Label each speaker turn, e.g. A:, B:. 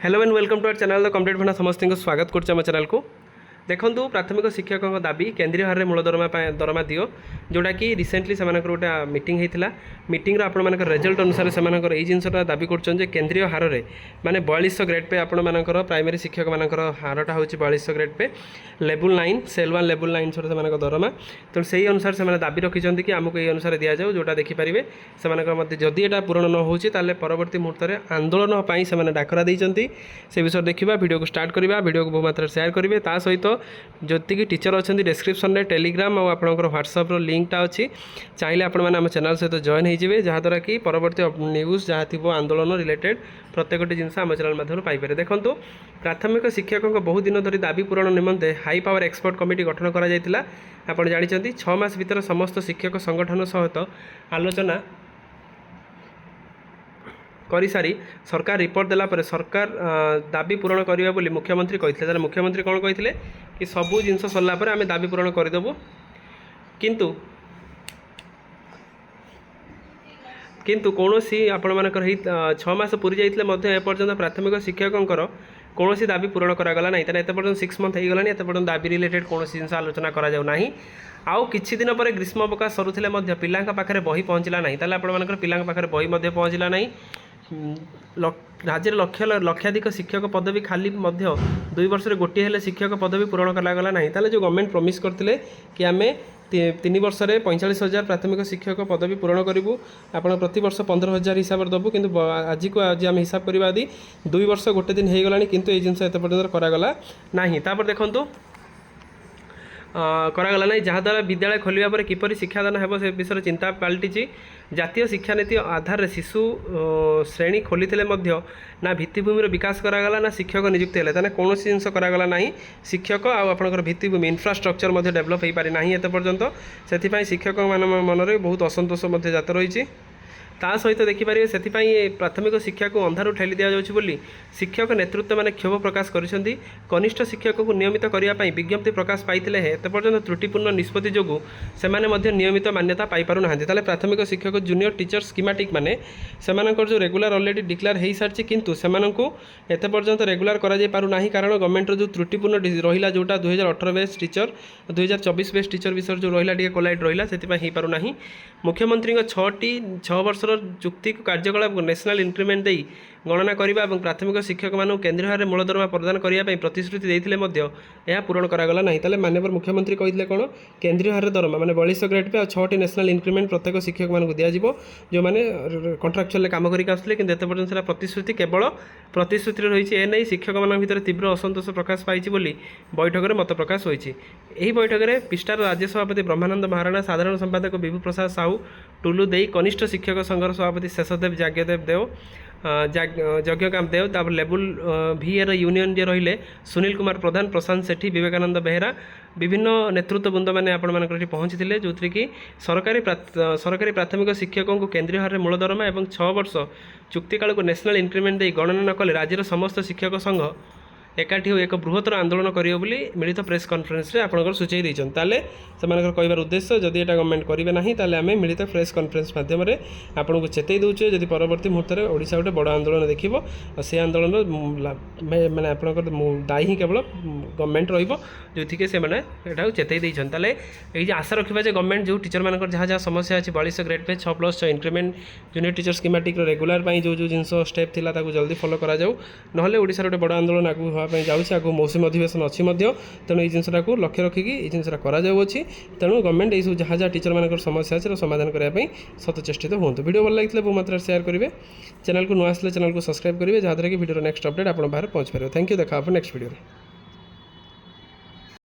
A: Hello and welcome to our channel the complete भना समस्त को स्वागत कर चैनल को देखो प्राथमिक शिक्षकों दाबी केन्द्रीय हार में मूल दरमा दियो जोटा कि रिसेंटली से गोटे मीटिंग होता मीटिंग आपण मान रिजल्ट अनुसार से यही जिनसा दाबी कर केन्द्रीय हार में माने 4200 ग्रेड पे आपण मानकर प्राइमरी शिक्षक मान हारटा हूँ 4200 grade pay level 9 cell 1 level 9 से दरमा तो से अनुसार से दाबी रखिंट कि आमको ये अनुसार दि जाऊ जोटा देखिपारे से जदि यहाँ पूरण न हो परवर्ती मुहूर्त में आंदोलन से डाकरा देते से विषय देखा वीडियो को स्टार्ट करवा वीडियो को बहु मात्रा शेयर करेंगे ता सहित जी टीचर अच्छा डिस्क्रिप्शन में टेलीग्राम और आपंकर व्हाट्सएप लिंकटा अच्छी चाहिए आपण मैंने आम चैनल सहित जॉइन हो जहाँद्वारा कि परवर्ती न्यूज जहाँ थी आंदोलन रिलेटेड प्रत्येक जिनस आम चैनल माध्यम पाइपर देखो प्राथमिक शिक्षकों बहुत दिन धरी दाबी पूरण निमंते हाई पावर एक्सपर्ट कमिटी गठन कर आप जानते 6 मास भीतर समस्त शिक्षक संगठन सहित आलोचना कर सारी सरकार रिपोर्ट देला सरकार दाबी पूरण करिया बोली मुख्यमंत्री कहते मुख्यमंत्री कौन कहते कि सबू जिनस सरला आम दाबी पूरण करदेबू किंतु किंतु कौन सी आपण मानकर 6 मास पूरी जाइए एपर्यंत प्राथमिक शिक्षकों कौन सी दाबी पूरण करागला ना तेना एत पर्यंत 6 मंथ होगला एत पर्यंत दाबी रिलेटेड कौन जिन आलोचना करा आउ किछि दिन पर ग्रीष्म अवकाश सरुले पिला पाखे बही पहुँचला ना ताले आपण मानकर पिला पाखे बही पहुँचला ना राज्य लक्षाधिक शिक्षक पदवी खाली 2 वर्ष गोटे हेले शिक्षक पदवी पूरण करागला ना ताले जो गवर्नमेंट प्रॉमिस करते कि आम 3 वर्ष में 45,000 प्राथमिक शिक्षक पदवी पूरण करूँ आप प्रति वर्ष 15,000 हिसाब से देवु कि आज को आज आम हिसाब करवा यदि 2 वर्ष गोटे दिन हो गला किंतु ये जिनस एत पर्यंत करागला ना देखु करागला ना जहाँद्वारा विद्यालय खोलिया पर किपरि शिक्षादान हेब से विषय चिंता पलटि जातीय शिक्षा नीति आधार शिशु श्रेणी खोली ना भित्तिभूमि विकास करागला ना शिक्षक नियुक्ति है तेना कौन जिनस करागला ना शिक्षक आपर भित्तिभूमि इनफ्रास्ट्रक्चर डेभलप हो पारे ना एत पर्यंत से शिक्षक मान मनरे बहुत असंतोष जात रही ता सहित देखिपारे से प्राथमिक शिक्षा को अंधारू ठेली दि जाऊँगी बोली शिक्षक नेतृत्व मैंने क्षोभ प्रकाश करिसेंती कनिष्ठ शिक्षक को नियमित करने विज्ञप्ति प्रकाश पाइते एत पर्यंत त्रुटिपूर्ण निष्पत्ति जोगु से नियमित मान्यता पाइपारु ना ताले प्राथमिक शिक्षक जूनियर टीचर स्कीमेटिक माने सेमानकर जो रेगुलर ऑलरेडी डिक्लेयर हो सारी किंतु सेमानंकु एत पर्यंत रेगुलर करा जाय पारु नाही कारण गवर्नमेंट जो त्रुटिपूर्ण रहिला जोटा 2018 बेस टीचर 2024 बेस टीचर विषय जो रहिला टिके कोलाइड रहिला सेति हो पारु नाही मुख्यमंत्री 6 वर्ष चुक्ति कार्यकलाप को नेशनल इंक्रीमेंट दे गणना करने और प्राथमिक शिक्षक मान केन्द्रीय हार मूल दरमा प्रदान करने प्रतिश्रुति देते यह पूरण करागला ना ताले माननीय मुख्यमंत्री कहते कौन केन्द्रीय हार दरमा मैंने 4200 ग्रेड पे और 6टी नेशनल इंक्रीमेंट प्रत्येक शिक्षक मानक दिज्व जो मैंने कंट्राक्चुअल काम करते कि पर्यंत प्रतिश्रुति केवल प्रतिश्रुति रही है शिक्षक मान भर तीव्र असंतोष प्रकाश पाई बैठक में मत प्रकाश होती बैठक में पिस्टार राज्य सभापति ब्रह्मानंद महाराणा साधारण संपादक विभू प्रसाद साहू टुलू दे कनिष्ठ शिक्षक संघर सभापति शेषदेव जाज्ञदेव देव यज्ञकांत देव तापर लेवल भी एर यूनियन जे रहिले सुनील कुमार प्रधान प्रशांत सेठी विवेकानंद बेहेरा विभिन्न नेतृत्व बृंद मैंने आपण मानकर पहुँची जो कि सरकारी प्राथमिक शिक्षकों को केन्द्रीय हार मूल दरमा और 6 वर्ष चुक्तिकाल को नेशनल इंक्रीमेंट दे गणना न कले राज्यर समस्त शिक्षक संघ एकाठी हो एक बृहत्तर आंदोलन करियो बोली मिलित प्रेस कॉन्फ्रेंस रे आपनकर सूचई दैछन ताले सेमानकर कहबार उद्देश्य जदि एटा गवर्नमेंट करिवे नाही ताले आमे मिलित प्रेस कॉन्फ्रेंस माध्यम रे आपनको चेतई दउछे जदि परवर्ती मुहूर्त रे ओडिसा गोटे बड़ आंदोलन देखिबो और से आंदोलन माने आपनकर दायी ही केवल गवर्नमेंट रहिबो जोथि से माने एटा चेतई दैछन ताले एई जे आशा रखिबा जे गवर्नमेंट जो टीचर मानकर जहाँ जहाँ समस्या अछि 4200 grade pay 6+ increment junior teacher schematic regular पई जो जिनस स्टेप थिला ताकू जल्दी फॉलो करा जाऊ नहले ओडिसा गोटे बड़ आंदोलन आगु जाऊँगी आगे मौसुमी अधिवेशन अच्छी तेणु ये जिनसा को लक्ष्य रखिकी ये जिनसा कराऊँगी तेणु गवर्नमेंट ये जहाँ जहाँ टीचर मान समस्या अच्छे समाधान करने सतचेष्टित हूँ वीडियो भल लगी बहुत मात्रा शेयर करेंगे चैनल को नुआ आसले चैनल को सब्सक्राइब करेंगे जहाँद्वारा कि वीडियो नेक्स्ट अपडेट आप बाहर पहुँच पारे थैंक यू देखा नेक्स्ट वीडियो।